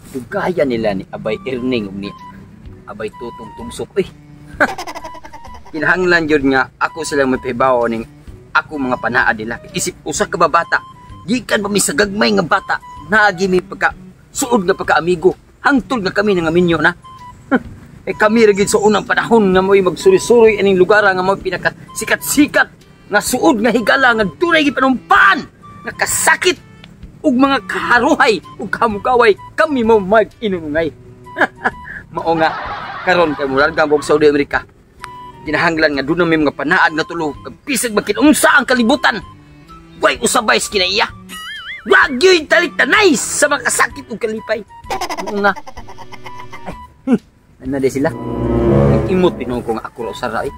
Dugaya nila ni Abay Erning ni Abay Tutong Tungsok. Kinahanglan jud nga ako silang mapibaw ning ako mga panaad nila. Isip usa ka babata, gikan pa mi sa gagmay nga bata, naagi mi pagka suod nga pagka amigo. Hangtod nga kami nga minyo na. Kami ra gid sa unang panahon nga mo'y magsuri-suri ining lugar nga mo'y pinaka sikat-sikat nga suod nga higala nga dunay gid panumpan, nga kasakit ug mga kaharuhay ug kamukaway kami mo mag-inungay. Mao nga karon kay murag gambog Saudi America. Kinahanglan nga dunay may mga panaad nga tulo kag bisag makinunsa ang kalibutan. Way usabay kinaiya. Wa gyud taliktanay sa mga kasakit ug kalipay. Mao nga. Ano de sila? Imot pinong ko nga ako ra usara eh.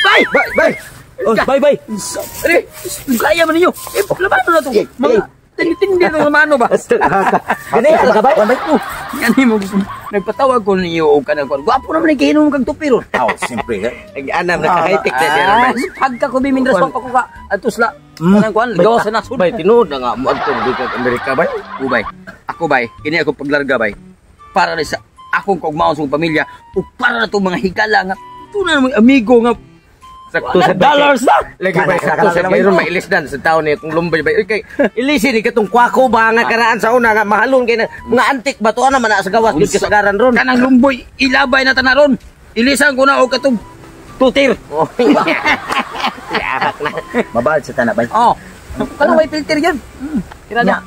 Bye! Bye! Oh, bye! Ari, kaya man ninyo. Laban na to. Mga tindi na mano ba? Gani ka ba? Bye ko. Gani mo nagpatawag ko ninyo og kanang kon. Gwapo naman ni hinom kag tupi ron. Aw, siyempre. Nag-anam na high-tech na siya. Pagka ko bimindras pa ko ka atus la. Kanang kon, gawa sa nasud. Bay tinuod na nga mo adto dito sa Amerika bay. Ubay. Ako bay, kini ako paglarga bay. Para sa akong kaugmaon sa pamilya ug para na itong mga higala nga tunan mo amigo nga sakto sa dollars na lagi ba sakto sa mayroon mailis dan sa taon ni kung lumbay ba kay ilisi ni katong kwako ba nga karaan sa una nga mahalon kay nga antik ba to ana man sa gawas gid kasagaran ron kanang lumboy ilabay na tanaron ilisan ko na og katong tutir yarak na mabal sa tana bay kanang may filter yan kira na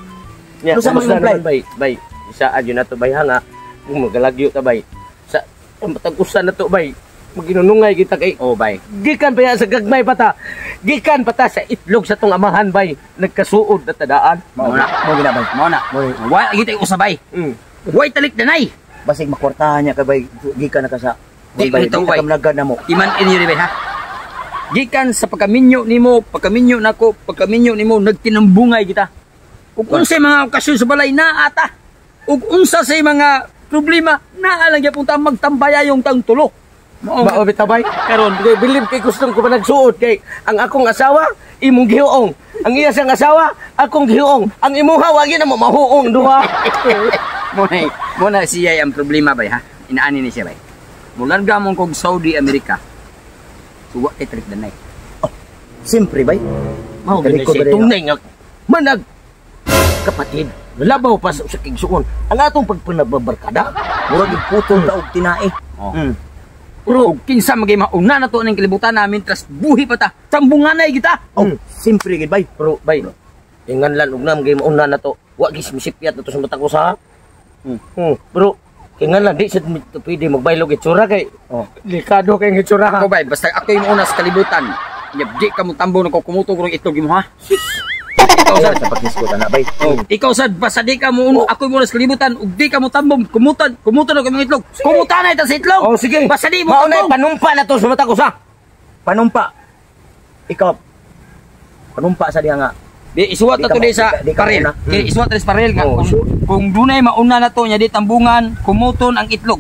sa mga bay isa adyo na to bay nga magalagyo ta bay sa matag-usan na to bay maginunungay kita kay bay gikan pa sa gagmay pata gikan pata sa itlog sa tong amahan bay nagkasuod na tadaan mao na mao na wa gitay usabay way talik danay basig makwartahan niya kay bay gikan na ka sa bay kamnagan na mo iman inyo bay ha gikan sa pagkaminyo nimo nako pagkaminyo nimo nagtinambungay kita ug unsay mga okasyon sa balay na ata ug unsa say mga problema naalang gyapon ta magtambaya yung tang tulo. Mao bitabay karon bilib kay gustong ko pa nagsuot kay ang akong asawa imong gihuong. Ang iya sang asawa akong gihuong. Ang imuha wa gyud na mo mahuong duha. Muna siya ang problema bay ha. Inaani ni siya bay. Mularga mong kog Saudi America. Suwa kay trik danay. Simpre bay. Mao gani siya tunay nga manag kapatid. Labaw pa sa kigsuon. Ang atong pagpanababarkada, murag putol ta og tinae. Pero kinsa magay mauna na to ning kalibutan namin tras buhi pa ta. Tambunganay kita. Simpre gid bay. Pero bay, tinganlan og nam gay mauna na to. Wa gis misipyat to sa mata ko sa. Pero kinganlan di sa pwede magbaylog itsura kay delikado kay itsura. Ako bay, basta ako yung una sa kalibutan. Di ka mo tambo na ko kumutog og itlog mo ha. Ikaw sad sa pagkiskot na bay. Ikaw sad basta di ka mo ako mo sa kalibutan ug di ka mo tambong kumutan og imong itlog. Kumutanay ta sa itlog. Sige. Basta di mo tambong. Panumpa na to sa mata ko sa. Panumpa. Ikaw panumpa sa diha nga. Di isuwat na to di sa parel. Isuwat sa parel nga. Kung dunay mauna na to nya di tambungan, kumuton ang itlog.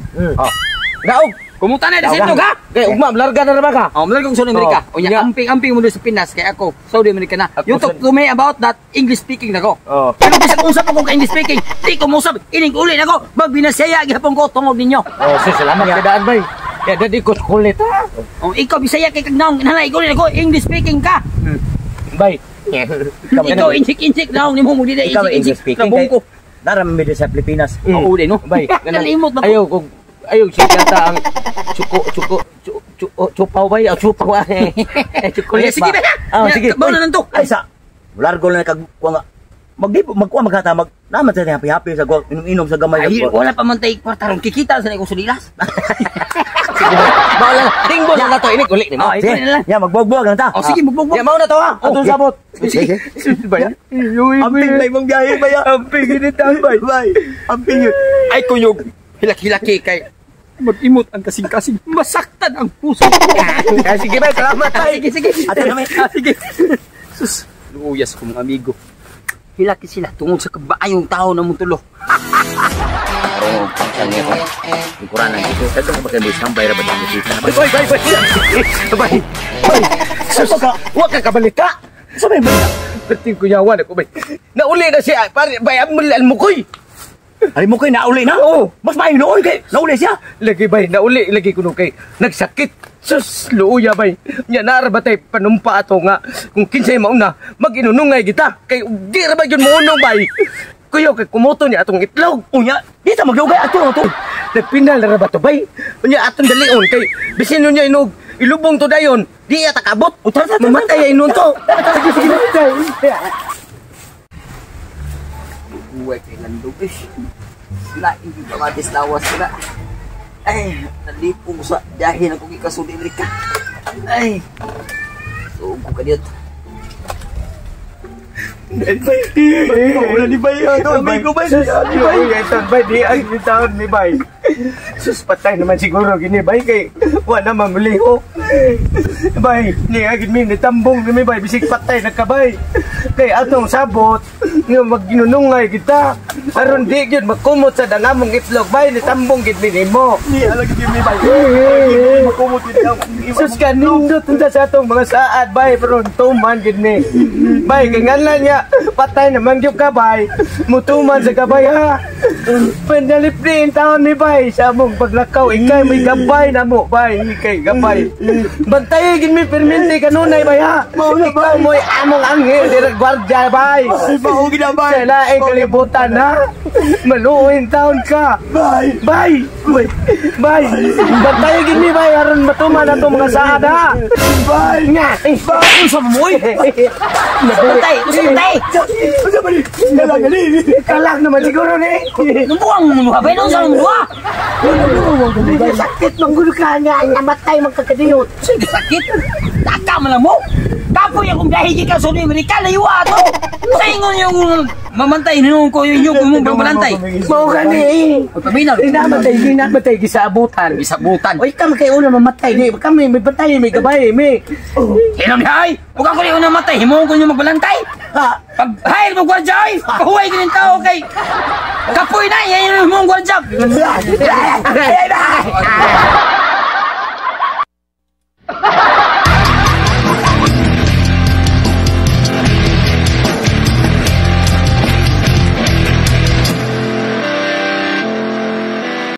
Daog. Kumutan na sa itlog ha? Kaya ugma, larga na naman ka? Malarga ko sa Amerika. O yan, amping-amping mo doon sa Pinas. Kaya ako, Saudi America na. You talk to me about that, English speaking na ko. Pero bisag usap ako ka English speaking, di ko musap, ining uli na ko. Magbinasaya, gihapon ko, tungod ninyo. Salamat ka daan, bay. Kaya dadi ko kulit ha? Ikaw, bisaya kay kagnaong, nanay, uli na ko, English speaking ka. Bay. Ikaw, inchik-inchik naong, ni mo muli na inchik-inchik. Ikaw, naramid sa Pilipinas. Oo, di no? Bay. Kalimot na ko. Ayaw siya yata ang chupaw ba? Chupaw ay. Sige ba? Sige. Bawa na lang to. Ay sa. Largo na kagkuha nga. Magkuha magkata. Naman sa happy-happy sa inom sa gamay. Ay, wala pa man tayo kwartarong kikita sa ikong sulilas. Sige ba? Bawa lang. Tingbol na to. Inig ulit. Yan, magbuwag lang ta. Sige, magbuwag. Yan, mauna to ha. Atong sabot. Sige. Bayan. Amping na ibang biyahe ba yan? Amping yun ito. Bay. Amping yun. Ay, kuyog. Hilaki-hilaki kay mag-imot ang kasing-kasing masaktan ang puso. Sige ba, salamat tayo. Sige. Ato namin. Sige. Sus, luyas ko mga amigo. Hilaki sila tungod sa kabaayong tao na mong tulo. mo pangkang niya ko. Yung kuranan dito. Kaya ko bakit mo isambay ra ba tayo dito? Bay. Huwag ka kabalik ka. Sabay mo na. Berting kunyawan ako, bay. Nauli na siya. Bay, amulan mo ko'y. Ay mo kay nauli na? Oo. Mas maayo noon kay nauli siya. Lagi, bay. Nauli. Lagi ko nung kay. Nagsakit. Sus, luuya, bay. Nya narabatay panumpa ato nga. Kung kinsay mauna, mag-inunungay kita. Kay, di ra ba yun maunong, bay. Kuya, kay kumoto niya atong itlog. Unya, di ta maglugay ato to. Nagpinal na ba to, bay? Unya atong dalion. Kay, bisino niya inog. Ilubong to dayon. Di ata kabot. Mamatay ay inon to. Uwe kay Landubis. Sila, hindi pa matislawas sila. Ay, nalipong sa dahil ako kikasuli Amerika. Ay, suog ko ka dito. Bay. Wala ni bay ato. Bay ko bay. Bay, di ang gitawad ni bay. Sus, patay naman siguro gini, bay. Kay, wala mamuliho. Bay, niagin mi, nitambong ni bay. Bisik patay nagkabay. Kay atong sabot, nga magginunungay kita. Aron di yun, magkumot sa dangamong itlog. Bay, nitambong gid mi mo. Ni alag gyud mi bay. Makumot gyud. Sus, kanindot tunta sa atong mga saad, bay. Pero tuman gid mi. Bay, kay ngalan niya, patay naman yung kabay. Mutuman sa kabay, ha. Pandalipin taon ni bay. Sa among paglakaw, ikay may gabay na mo, bay. Ikay gabay. Bantay, gin mi permente kanunay, bay, ha. Ikaw mo'y among anghel, direk gwardya, bay. Ay, maugin na bay. Sa laing kalibutan, ha. Maluin taon ka. Bay. Bay. Bay. Bantay, gin mi, bay. Aron matuman na itong mga saad, ha. Bay. Nga. Bay, sa moy. Patay, patay. Sa bali. Dalang gali. Kalak naman siguro, ni. Numbuang mo, habay nung sa numbuang. Sakit ng gulo ka nga, namatay magkakadiyot. Sige, sakit. Taka mo lang mo. Kapoy akong dahil ka sa Amerika, layuwa to. Sa ingon yung mamantay, ninong ko yung mong pagbalantay. Mau ka ni. Pagpaminaw. Hinamatay, gisaabutan. Isabutan. Oy, kami kayo una mamatay, ni. Kami, may batay, may gabay, may. Hinam hay! Huwag ako yung namatay, himuhon ko yung magbalantay. Pag hayal mo gwardiya ay, pahuway ko yung tao kay kapoy na, yan yung mong gwardiya.